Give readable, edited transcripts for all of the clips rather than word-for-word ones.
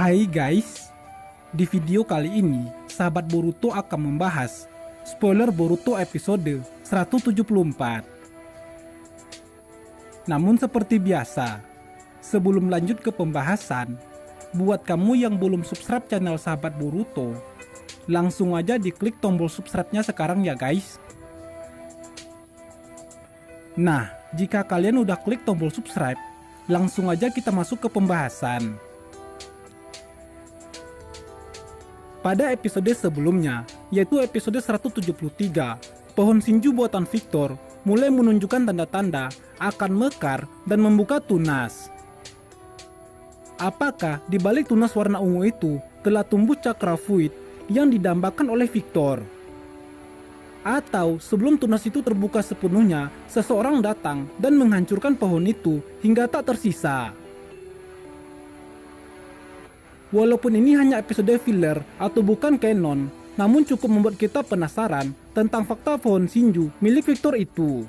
Hai guys, di video kali ini sahabat Boruto akan membahas spoiler Boruto episode 174. Namun seperti biasa, sebelum lanjut ke pembahasan, buat kamu yang belum subscribe channel sahabat Boruto, langsung aja diklik tombol subscribe-nya sekarang ya guys. Nah, jika kalian udah klik tombol subscribe, langsung aja kita masuk ke pembahasan. Pada episode sebelumnya, yaitu episode 173, pohon Shinju buatan Victor mulai menunjukkan tanda-tanda akan mekar dan membuka tunas. Apakah di balik tunas warna ungu itu telah tumbuh cakra Fuit yang didambakan oleh Victor? Atau sebelum tunas itu terbuka sepenuhnya, seseorang datang dan menghancurkan pohon itu hingga tak tersisa? Walaupun ini hanya episode filler atau bukan canon, namun cukup membuat kita penasaran tentang fakta pohon Shinju milik Victor itu.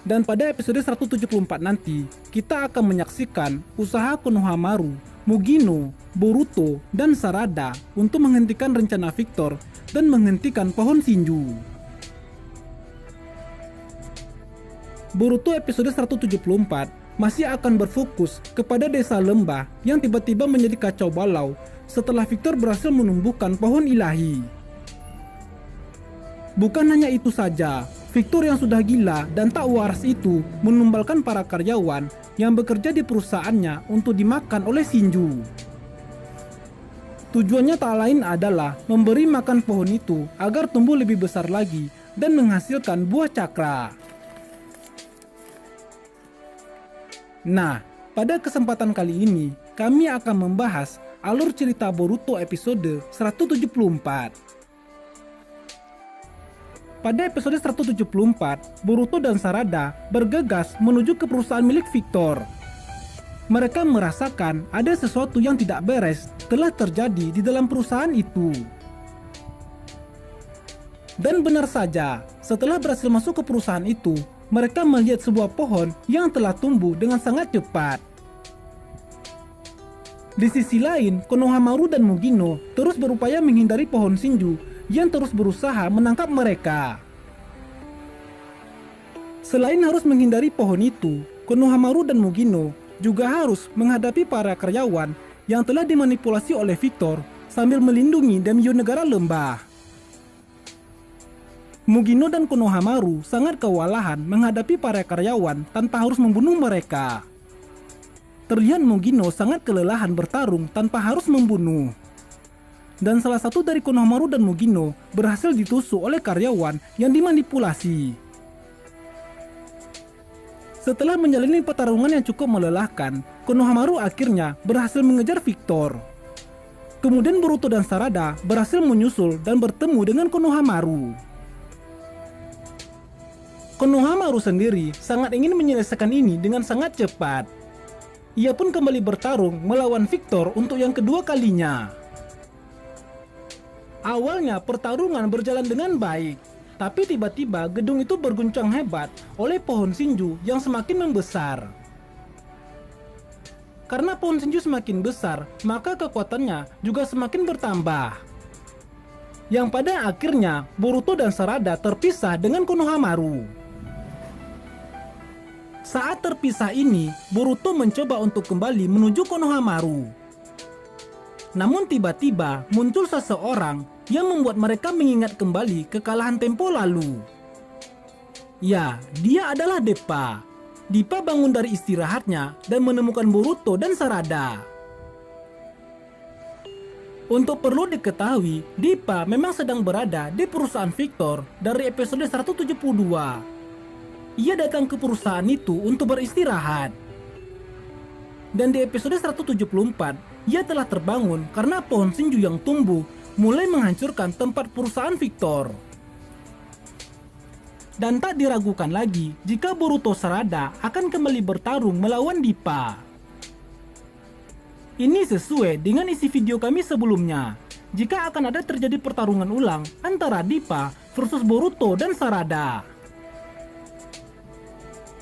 Dan pada episode 174 nanti, kita akan menyaksikan usaha Konohamaru, Mugino, Boruto, dan Sarada untuk menghentikan rencana Victor dan menghentikan pohon Shinju. Boruto episode 174 masih akan berfokus kepada desa lembah yang tiba-tiba menjadi kacau balau setelah Victor berhasil menumbuhkan pohon ilahi. Bukan hanya itu saja, Victor yang sudah gila dan tak waras itu menumbalkan para karyawan yang bekerja di perusahaannya untuk dimakan oleh Shinju. Tujuannya tak lain adalah memberi makan pohon itu agar tumbuh lebih besar lagi dan menghasilkan buah cakra. Nah, pada kesempatan kali ini, kami akan membahas alur cerita Boruto episode 174. Pada episode 174, Boruto dan Sarada bergegas menuju ke perusahaan milik Victor. Mereka merasakan ada sesuatu yang tidak beres telah terjadi di dalam perusahaan itu. Dan benar saja, setelah berhasil masuk ke perusahaan itu, mereka melihat sebuah pohon yang telah tumbuh dengan sangat cepat. Di sisi lain, Konohamaru dan Mugino terus berupaya menghindari pohon Shinju yang terus berusaha menangkap mereka. Selain harus menghindari pohon itu, Konohamaru dan Mugino juga harus menghadapi para karyawan yang telah dimanipulasi oleh Victor sambil melindungi Daimyo negara lembah. Mugino dan Konohamaru sangat kewalahan menghadapi para karyawan tanpa harus membunuh mereka. Terlihat Mugino sangat kelelahan bertarung tanpa harus membunuh. Dan salah satu dari Konohamaru dan Mugino berhasil ditusuk oleh karyawan yang dimanipulasi. Setelah menjalani pertarungan yang cukup melelahkan, Konohamaru akhirnya berhasil mengejar Victor. Kemudian Boruto dan Sarada berhasil menyusul dan bertemu dengan Konohamaru. Konohamaru sendiri sangat ingin menyelesaikan ini dengan sangat cepat. Ia pun kembali bertarung melawan Victor untuk yang kedua kalinya. Awalnya pertarungan berjalan dengan baik, tapi tiba-tiba gedung itu berguncang hebat oleh pohon Shinju yang semakin membesar. Karena pohon Shinju semakin besar, maka kekuatannya juga semakin bertambah. Yang pada akhirnya Boruto dan Sarada terpisah dengan Konohamaru. Saat terpisah ini, Boruto mencoba untuk kembali menuju Konohamaru. Namun tiba-tiba muncul seseorang yang membuat mereka mengingat kembali kekalahan tempo lalu. Ya, dia adalah Deppa. Deppa bangun dari istirahatnya dan menemukan Boruto dan Sarada. Untuk perlu diketahui, Deppa memang sedang berada di perusahaan Victor dari episode 172. Ia datang ke perusahaan itu untuk beristirahat. Dan di episode 174, ia telah terbangun karena pohon Shinju yang tumbuh mulai menghancurkan tempat perusahaan Victor. Dan tak diragukan lagi jika Boruto Sarada akan kembali bertarung melawan Deppa. Ini sesuai dengan isi video kami sebelumnya. Jika akan ada terjadi pertarungan ulang antara Deppa versus Boruto dan Sarada.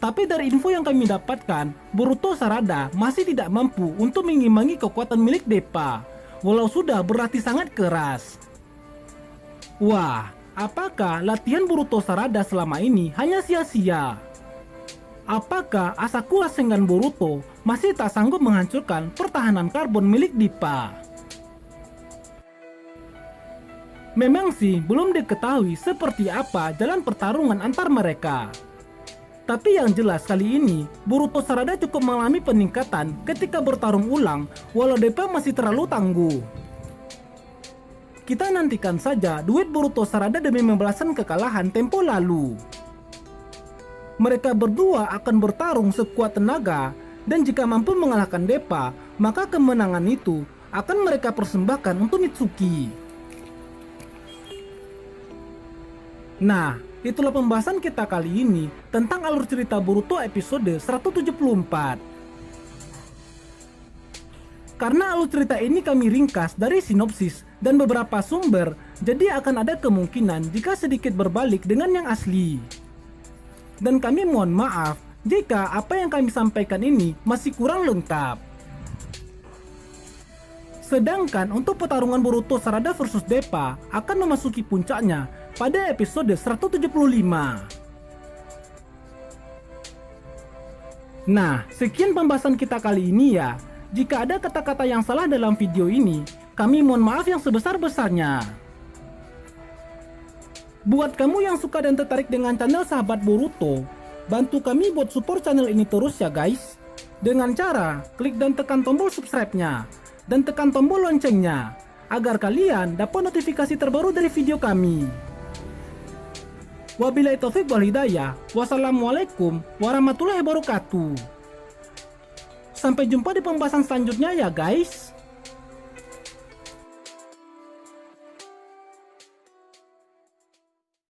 Tapi dari info yang kami dapatkan, Boruto Sarada masih tidak mampu untuk mengimbangi kekuatan milik Deppa, walau sudah berlatih sangat keras. Wah, apakah latihan Boruto Sarada selama ini hanya sia-sia? Apakah Asakura Sengan Boruto masih tak sanggup menghancurkan pertahanan karbon milik Deppa? Memang sih belum diketahui seperti apa jalan pertarungan antar mereka. Tapi yang jelas kali ini, Boruto Sarada cukup mengalami peningkatan ketika bertarung ulang, walau Deppa masih terlalu tangguh. Kita nantikan saja duet Boruto Sarada demi membalaskan kekalahan tempo lalu. Mereka berdua akan bertarung sekuat tenaga, dan jika mampu mengalahkan Deppa, maka kemenangan itu akan mereka persembahkan untuk Mitsuki. Nah, itulah pembahasan kita kali ini tentang alur cerita Boruto episode 174. Karena alur cerita ini kami ringkas dari sinopsis dan beberapa sumber, jadi akan ada kemungkinan jika sedikit berbalik dengan yang asli. Dan kami mohon maaf jika apa yang kami sampaikan ini masih kurang lengkap. Sedangkan untuk pertarungan Boruto Sarada versus Deppa akan memasuki puncaknya pada episode 175. Nah, sekian pembahasan kita kali ini ya. Jika ada kata-kata yang salah dalam video ini, kami mohon maaf yang sebesar-besarnya. Buat kamu yang suka dan tertarik dengan channel Sahabat Boruto, bantu kami buat support channel ini terus ya guys. Dengan cara klik dan tekan tombol subscribe-nya, dan tekan tombol loncengnya, agar kalian dapat notifikasi terbaru dari video kami. Wabillahi taufik wal hidayah. Wassalamualaikum warahmatullahi wabarakatuh. Sampai jumpa di pembahasan selanjutnya ya guys.